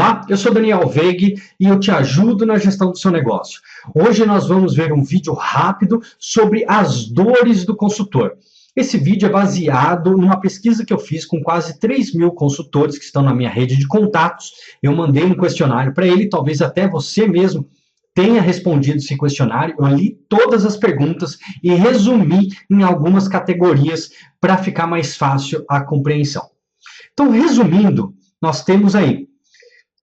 Olá, eu sou Daniel Veig e eu te ajudo na gestão do seu negócio. Hoje nós vamos ver um vídeo rápido sobre as dores do consultor. Esse vídeo é baseado numa pesquisa que eu fiz com quase 3.000 consultores que estão na minha rede de contatos. Eu mandei um questionário para ele, talvez até você mesmo tenha respondido esse questionário. Eu li todas as perguntas e resumi em algumas categorias para ficar mais fácil a compreensão. Então, resumindo, nós temos aí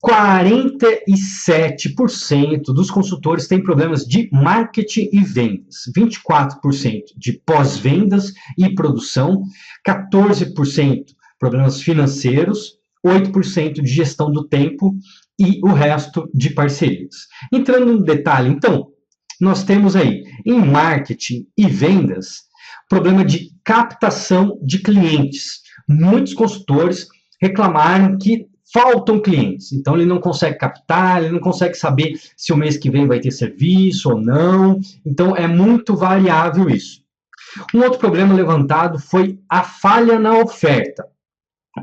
47% dos consultores têm problemas de marketing e vendas, 24% de pós-vendas e produção, 14% problemas financeiros, 8% de gestão do tempo e o resto de parcerias. Entrando no detalhe, então, nós temos aí em marketing e vendas problema de captação de clientes. Muitos consultores reclamaram que faltam clientes, então ele não consegue captar, ele não consegue saber se o mês que vem vai ter serviço ou não, então é muito variável isso. Um outro problema levantado foi a falha na oferta.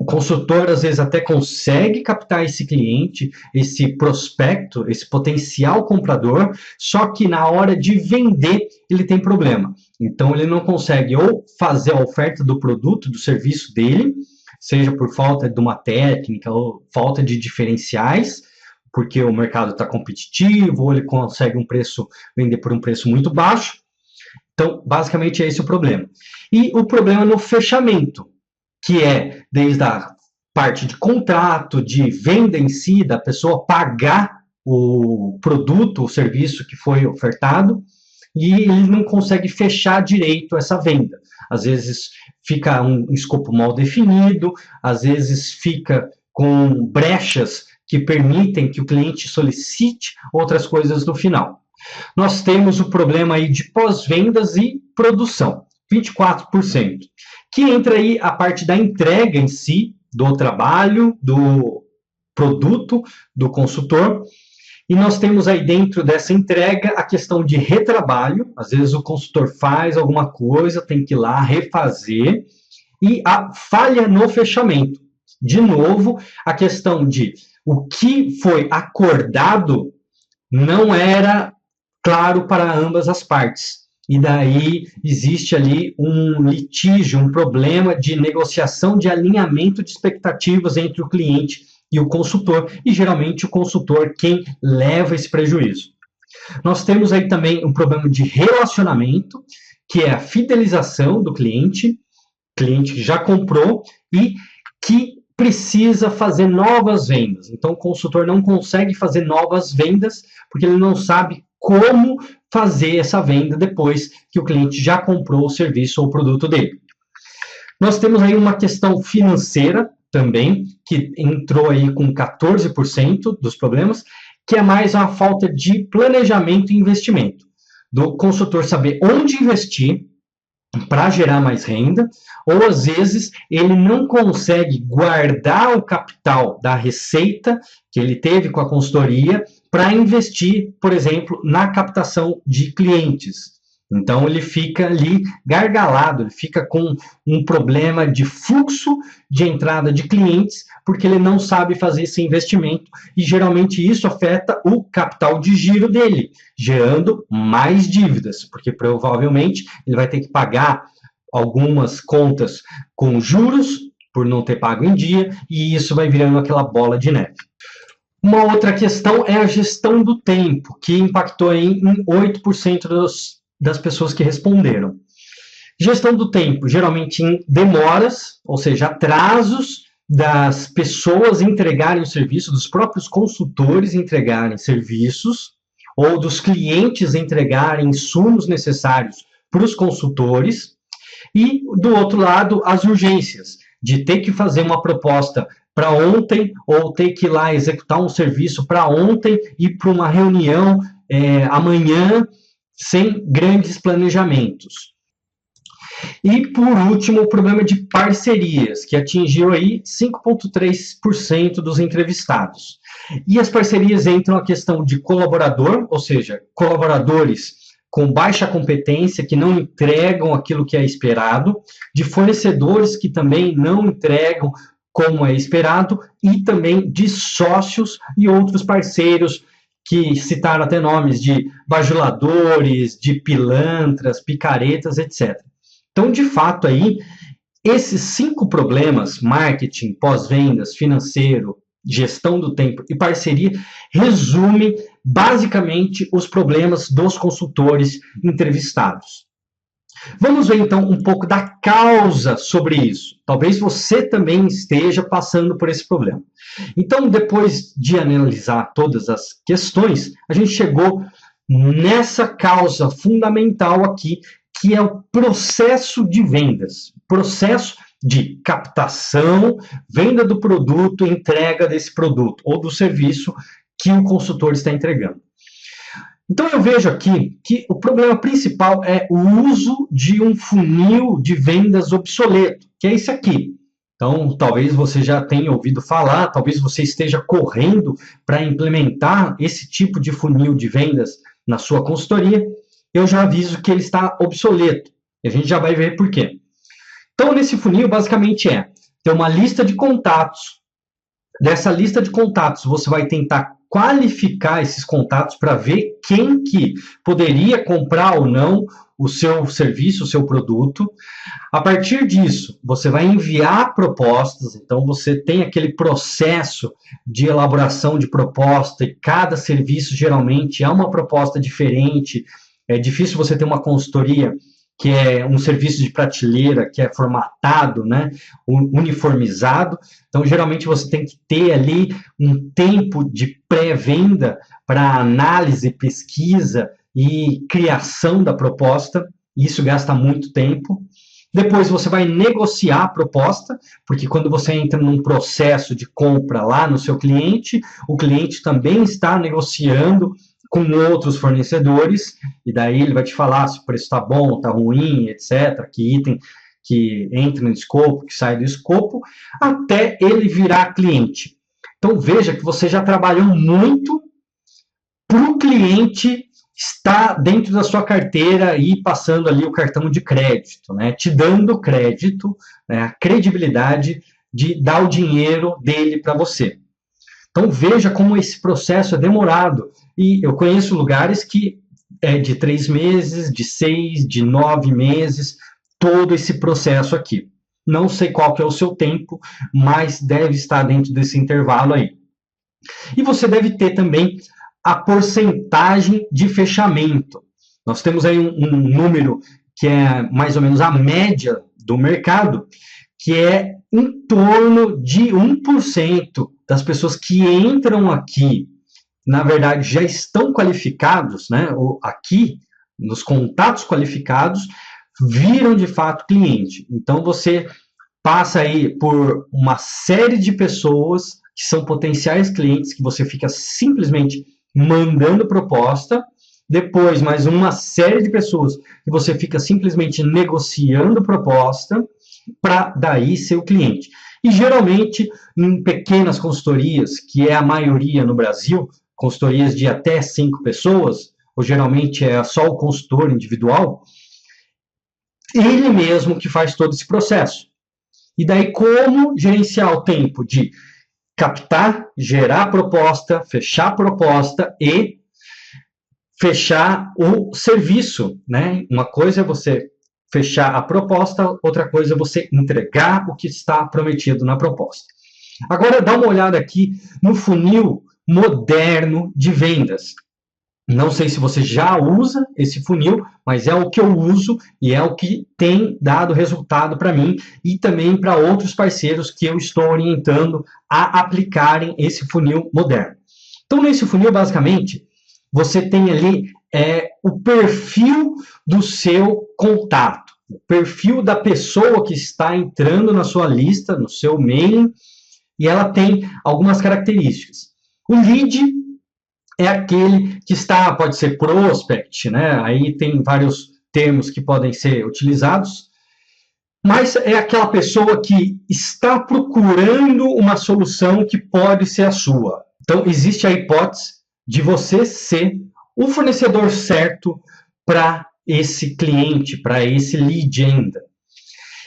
O consultor às vezes até consegue captar esse cliente, esse prospecto, esse potencial comprador, só que na hora de vender ele tem problema. Então ele não consegue ou fazer a oferta do produto, do serviço dele, seja por falta de uma técnica ou falta de diferenciais, porque o mercado está competitivo, ou ele consegue vender por um preço muito baixo. Então, basicamente, é esse o problema. E o problema no fechamento, que é desde a parte de contrato, de venda em si, da pessoa pagar o produto, o serviço que foi ofertado, e ele não consegue fechar direito essa venda. Às vezes fica um escopo mal definido, às vezes fica com brechas que permitem que o cliente solicite outras coisas no final. Nós temos o problema aí de pós-vendas e produção, 24%, que entra aí a parte da entrega em si, do trabalho, do produto, do consultor. E nós temos aí dentro dessa entrega a questão de retrabalho, às vezes o consultor faz alguma coisa, tem que ir lá refazer, e a falha no fechamento. De novo, a questão de o que foi acordado não era claro para ambas as partes. E daí existe ali um litígio, um problema de negociação de alinhamento de expectativas entre o cliente e o consultor, e geralmente o consultor quem leva esse prejuízo. Nós temos aí também um problema de relacionamento, que é a fidelização do cliente que já comprou e que precisa fazer novas vendas. Então o consultor não consegue fazer novas vendas porque ele não sabe como fazer essa venda depois que o cliente já comprou o serviço ou o produto dele. Nós temos aí uma questão financeira também, que entrou aí com 14% dos problemas, que é mais uma falta de planejamento e investimento. Do consultor saber onde investir para gerar mais renda, ou às vezes ele não consegue guardar o capital da receita que ele teve com a consultoria para investir, por exemplo, na captação de clientes. Então, ele fica ali gargalado, ele fica com um problema de fluxo de entrada de clientes, porque ele não sabe fazer esse investimento, e geralmente isso afeta o capital de giro dele, gerando mais dívidas, porque provavelmente ele vai ter que pagar algumas contas com juros, por não ter pago em dia, e isso vai virando aquela bola de neve. Uma outra questão é a gestão do tempo, que impactou em 8% das pessoas que responderam. Gestão do tempo, geralmente em demoras, ou seja, atrasos das pessoas entregarem o serviço, dos próprios consultores entregarem serviços, ou dos clientes entregarem insumos necessários para os consultores, e, do outro lado, as urgências, de ter que fazer uma proposta para ontem, ou ter que ir lá executar um serviço para ontem, ir para uma reunião amanhã, sem grandes planejamentos. E, por último, o problema de parcerias, que atingiu aí 5,3% dos entrevistados. E as parcerias entram a questão de colaborador, ou seja, colaboradores com baixa competência, que não entregam aquilo que é esperado, de fornecedores que também não entregam como é esperado, e também de sócios e outros parceiros, que citaram até nomes de bajuladores, de pilantras, picaretas, etc. Então, de fato, aí, esses 5 problemas, marketing, pós-vendas, financeiro, gestão do tempo e parceria, resumem basicamente os problemas dos consultores entrevistados. Vamos ver então um pouco da causa sobre isso. Talvez você também esteja passando por esse problema. Então, depois de analisar todas as questões, a gente chegou nessa causa fundamental aqui, que é o processo de vendas, processo de captação, venda do produto, entrega desse produto ou do serviço que o consultor está entregando. Então, eu vejo aqui que o problema principal é o uso de um funil de vendas obsoleto, que é esse aqui. Então, talvez você já tenha ouvido falar, talvez você esteja correndo para implementar esse tipo de funil de vendas na sua consultoria. Eu já aviso que ele está obsoleto. E a gente já vai ver por quê. Então, nesse funil, basicamente ter uma lista de contatos. Dessa lista de contatos, você vai tentar qualificar esses contatos para ver quem que poderia comprar ou não o seu serviço, o seu produto. A partir disso, você vai enviar propostas, então você tem aquele processo de elaboração de proposta, e cada serviço geralmente é uma proposta diferente. É difícil você ter uma consultoria que é um serviço de prateleira, que é formatado, né, uniformizado. Então, geralmente, você tem que ter ali um tempo de pré-venda para análise, pesquisa e criação da proposta. Isso gasta muito tempo. Depois, você vai negociar a proposta, porque quando você entra num processo de compra lá no seu cliente, o cliente também está negociando com outros fornecedores, e daí ele vai te falar se o preço está bom, está ruim, etc., que item que entra no escopo, que sai do escopo, até ele virar cliente. Então, veja que você já trabalhou muito para o cliente estar dentro da sua carteira e passando ali o cartão de crédito, né? Te dando crédito, né? A credibilidade de dar o dinheiro dele para você. Então, veja como esse processo é demorado. E eu conheço lugares que é de 3 meses, de 6, de 9 meses, todo esse processo aqui. Não sei qual que é o seu tempo, mas deve estar dentro desse intervalo aí. E você deve ter também a porcentagem de fechamento. Nós temos aí um número que é mais ou menos a média do mercado, que é em torno de 1% das pessoas que entram aqui, na verdade, já estão qualificados, né? Aqui, nos contatos qualificados, viram de fato cliente. Então, você passa aí por uma série de pessoas que são potenciais clientes, que você fica simplesmente mandando proposta, depois mais uma série de pessoas que você fica simplesmente negociando proposta, para daí ser o cliente. E geralmente, em pequenas consultorias, que é a maioria no Brasil, consultorias de até 5 pessoas, ou geralmente é só o consultor individual, ele mesmo que faz todo esse processo. E daí, como gerenciar o tempo de captar, gerar a proposta, fechar a proposta e fechar o serviço, né? Uma coisa é você fechar a proposta, outra coisa é você entregar o que está prometido na proposta. Agora, dá uma olhada aqui no funil moderno de vendas. Não sei se você já usa esse funil, mas é o que eu uso e é o que tem dado resultado para mim e também para outros parceiros que eu estou orientando a aplicarem esse funil moderno. Então, nesse funil, basicamente, você tem ali o perfil do seu contato, o perfil da pessoa que está entrando na sua lista, no seu mailing, e ela tem algumas características. O lead é aquele que está, pode ser prospect, né? Aí tem vários termos que podem ser utilizados, mas é aquela pessoa que está procurando uma solução que pode ser a sua. Então, existe a hipótese de você ser o fornecedor certo para esse cliente, para esse lead ainda.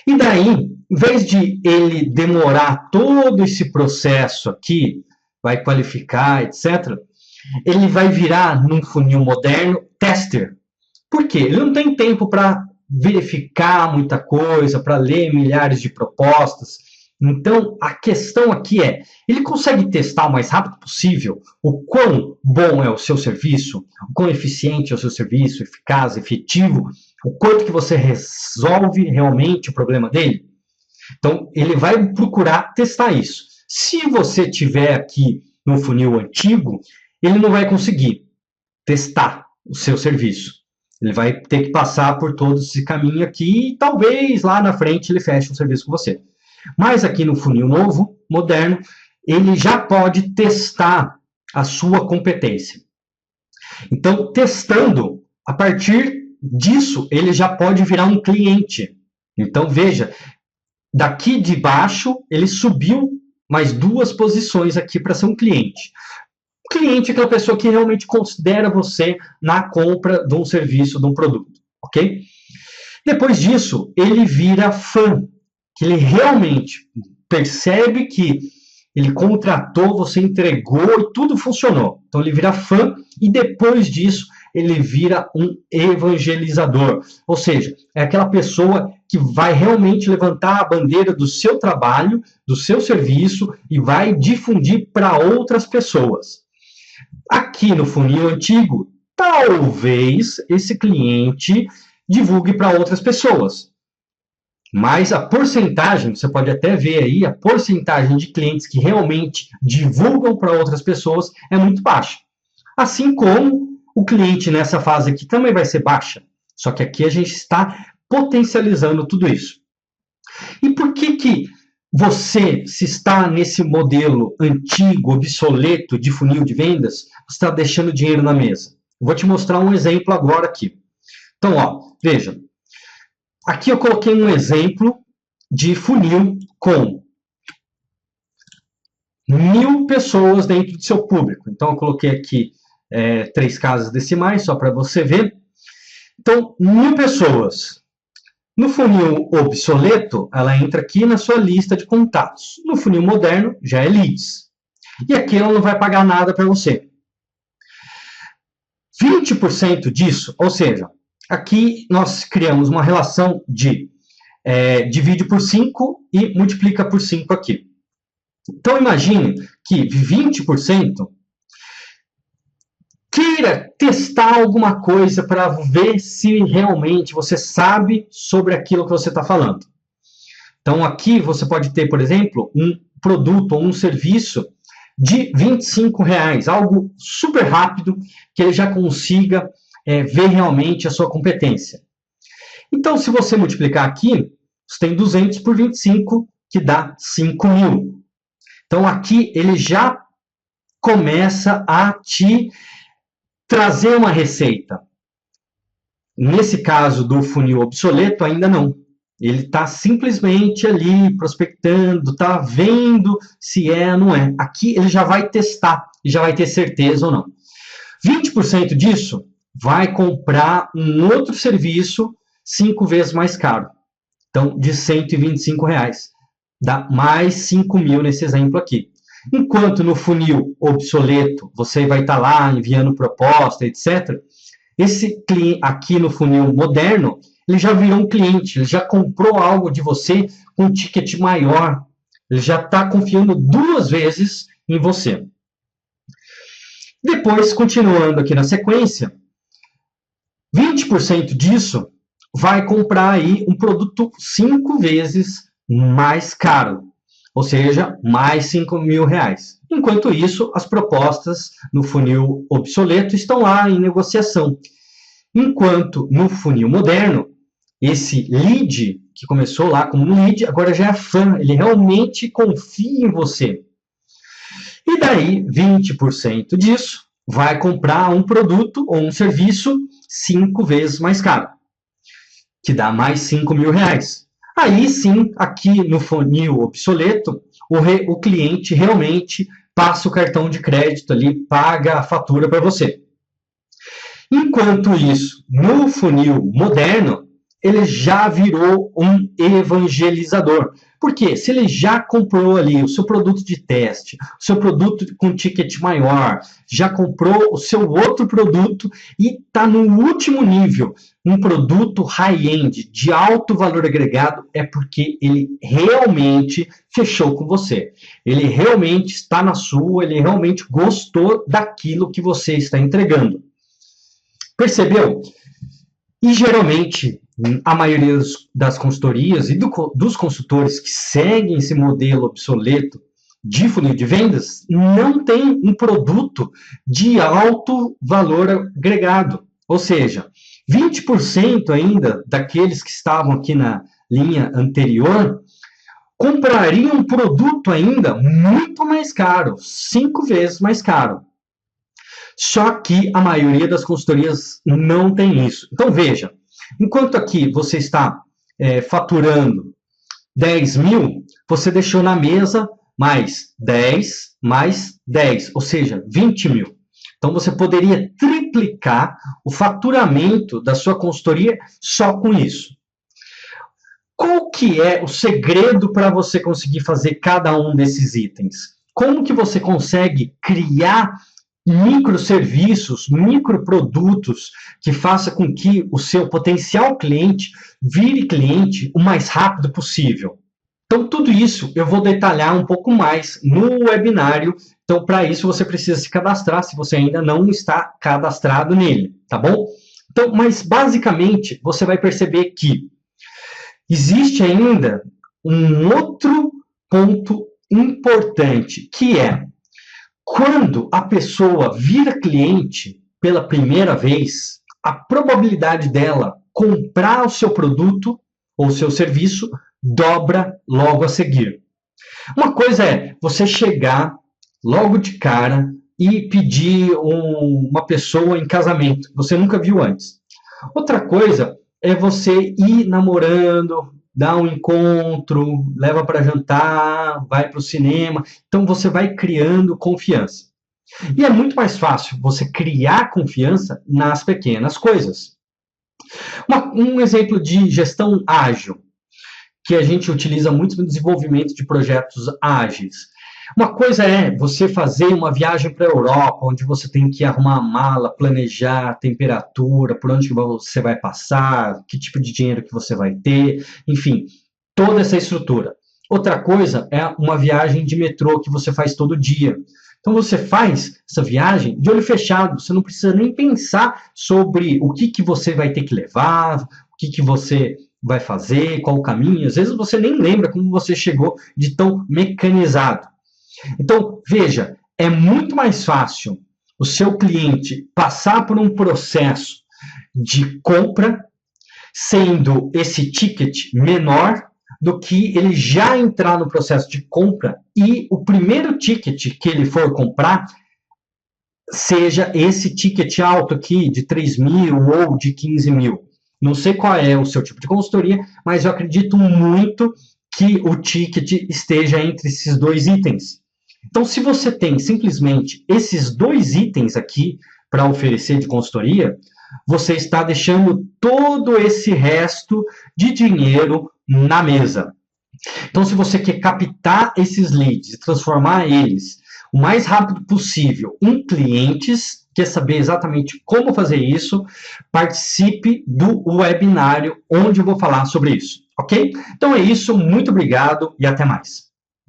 E daí, em vez de ele demorar todo esse processo aqui, vai qualificar, etc., ele vai virar, num funil moderno, tester. Por quê? Ele não tem tempo para verificar muita coisa, para ler milhares de propostas. Então, a questão aqui é, ele consegue testar o mais rápido possível o quão bom é o seu serviço, o quão eficiente é o seu serviço, eficaz, efetivo, o quanto que você resolve realmente o problema dele. Então, ele vai procurar testar isso. Se você tiver aqui no funil antigo, ele não vai conseguir testar o seu serviço. Ele vai ter que passar por todo esse caminho aqui e talvez lá na frente ele feche um serviço com você. Mas aqui no funil novo, moderno, ele já pode testar a sua competência. Então, testando, a partir disso, ele já pode virar um cliente. Então, veja, daqui de baixo, ele subiu mais 2 posições aqui para ser um cliente. O cliente é aquela pessoa que realmente considera você na compra de um serviço, de um produto, ok? Depois disso, ele vira fã, que ele realmente percebe que ele contratou, você entregou e tudo funcionou. Então, ele vira fã e depois disso, ele vira um evangelizador. Ou seja, é aquela pessoa que vai realmente levantar a bandeira do seu trabalho, do seu serviço e vai difundir para outras pessoas. Aqui no funil antigo, talvez esse cliente divulgue para outras pessoas. Mas a porcentagem, você pode até ver aí, a porcentagem de clientes que realmente divulgam para outras pessoas é muito baixa. Assim como o cliente nessa fase aqui também vai ser baixa. Só que aqui a gente está potencializando tudo isso. E por que você, se está nesse modelo antigo, obsoleto de funil de vendas, está deixando dinheiro na mesa? Vou te mostrar um exemplo agora aqui. Então, ó, veja. Aqui eu coloquei um exemplo de funil com 1000 pessoas dentro do seu público. Então, eu coloquei aqui 3 casas decimais, só para você ver. Então, 1000 pessoas. No funil obsoleto, ela entra aqui na sua lista de contatos. No funil moderno, já é leads. E aqui ela não vai pagar nada para você. 20% disso, ou seja, aqui nós criamos uma relação de divide por 5 e multiplica por 5 aqui. Então, imagine que 20% queira testar alguma coisa para ver se realmente você sabe sobre aquilo que você está falando. Então, aqui você pode ter, por exemplo, um produto ou um serviço de R$25, algo super rápido, que ele já consiga ver realmente a sua competência. Então, se você multiplicar aqui, você tem 200 por 25, que dá 5.000. Então, aqui ele já começa a te trazer uma receita. Nesse caso do funil obsoleto, ainda não. Ele está simplesmente ali prospectando, está vendo se é ou não é. Aqui ele já vai testar e já vai ter certeza ou não. 20% disso vai comprar um outro serviço 5 vezes mais caro. Então, de R$125. Dá mais 5.000 nesse exemplo aqui. Enquanto no funil obsoleto, você vai estar lá enviando proposta, etc. Esse cliente aqui no funil moderno, ele já virou um cliente, ele já comprou algo de você com um ticket maior. Ele já está confiando 2 vezes em você. Depois, continuando aqui na sequência, 20% disso vai comprar aí um produto 5 vezes mais caro, ou seja, mais R$5.000. Enquanto isso, as propostas no funil obsoleto estão lá em negociação. Enquanto no funil moderno, esse lead, que começou lá como um lead, agora já é fã, ele realmente confia em você. E daí, 20% disso vai comprar um produto ou um serviço 5 vezes mais caro, que dá mais R$5.000. Aí sim, aqui no funil obsoleto, o cliente realmente passa o cartão de crédito ali, paga a fatura para você. Enquanto isso, no funil moderno, ele já virou um evangelizador. Por quê? Se ele já comprou ali o seu produto de teste, o seu produto com ticket maior, já comprou o seu outro produto e está no último nível, um produto high-end, de alto valor agregado, é porque ele realmente fechou com você. Ele realmente está na sua, ele realmente gostou daquilo que você está entregando. Percebeu? E geralmente, a maioria das consultorias e dos consultores que seguem esse modelo obsoleto de funil de vendas não tem um produto de alto valor agregado. Ou seja, 20% ainda daqueles que estavam aqui na linha anterior comprariam um produto ainda muito mais caro, 5 vezes mais caro. Só que a maioria das consultorias não tem isso. Então, veja, enquanto aqui você está faturando 10 mil, você deixou na mesa mais 10, mais 10, ou seja, 20 mil. Então, você poderia triplicar o faturamento da sua consultoria só com isso. Qual que é o segredo para você conseguir fazer cada um desses itens? Como que você consegue criar microserviços, microprodutos que faça com que o seu potencial cliente vire cliente o mais rápido possível? Então, tudo isso eu vou detalhar um pouco mais no webinário. Então, para isso, você precisa se cadastrar, se você ainda não está cadastrado nele, tá bom? Então, mas, basicamente, você vai perceber que existe ainda um outro ponto importante, que é quando a pessoa vira cliente pela primeira vez, a probabilidade dela comprar o seu produto ou seu serviço dobra logo a seguir. Uma coisa é você chegar logo de cara e pedir uma pessoa em casamento que você nunca viu antes. Outra coisa é você ir namorando, dar um encontro, leva para jantar, vai para o cinema. Então, você vai criando confiança. E é muito mais fácil você criar confiança nas pequenas coisas. Um exemplo de gestão ágil, que a gente utiliza muito no desenvolvimento de projetos ágeis. Uma coisa é você fazer uma viagem para a Europa, onde você tem que arrumar a mala, planejar a temperatura, por onde você vai passar, que tipo de dinheiro que você vai ter, enfim, toda essa estrutura. Outra coisa é uma viagem de metrô que você faz todo dia. Então, você faz essa viagem de olho fechado, você não precisa nem pensar sobre o que você vai ter que levar, o que você vai fazer, qual o caminho. Às vezes, você nem lembra como você chegou de tão mecanizado. Então, veja, é muito mais fácil o seu cliente passar por um processo de compra, sendo esse ticket menor, do que ele já entrar no processo de compra e o primeiro ticket que ele for comprar seja esse ticket alto aqui de 3 mil ou de 15 mil. Não sei qual é o seu tipo de consultoria, mas eu acredito muito que o ticket esteja entre esses dois itens. Então, se você tem simplesmente esses dois itens aqui para oferecer de consultoria, você está deixando todo esse resto de dinheiro na mesa. Então, se você quer captar esses leads e transformar eles o mais rápido possível em clientes, quer saber exatamente como fazer isso, participe do webinário onde eu vou falar sobre isso, ok? Então é isso, muito obrigado e até mais.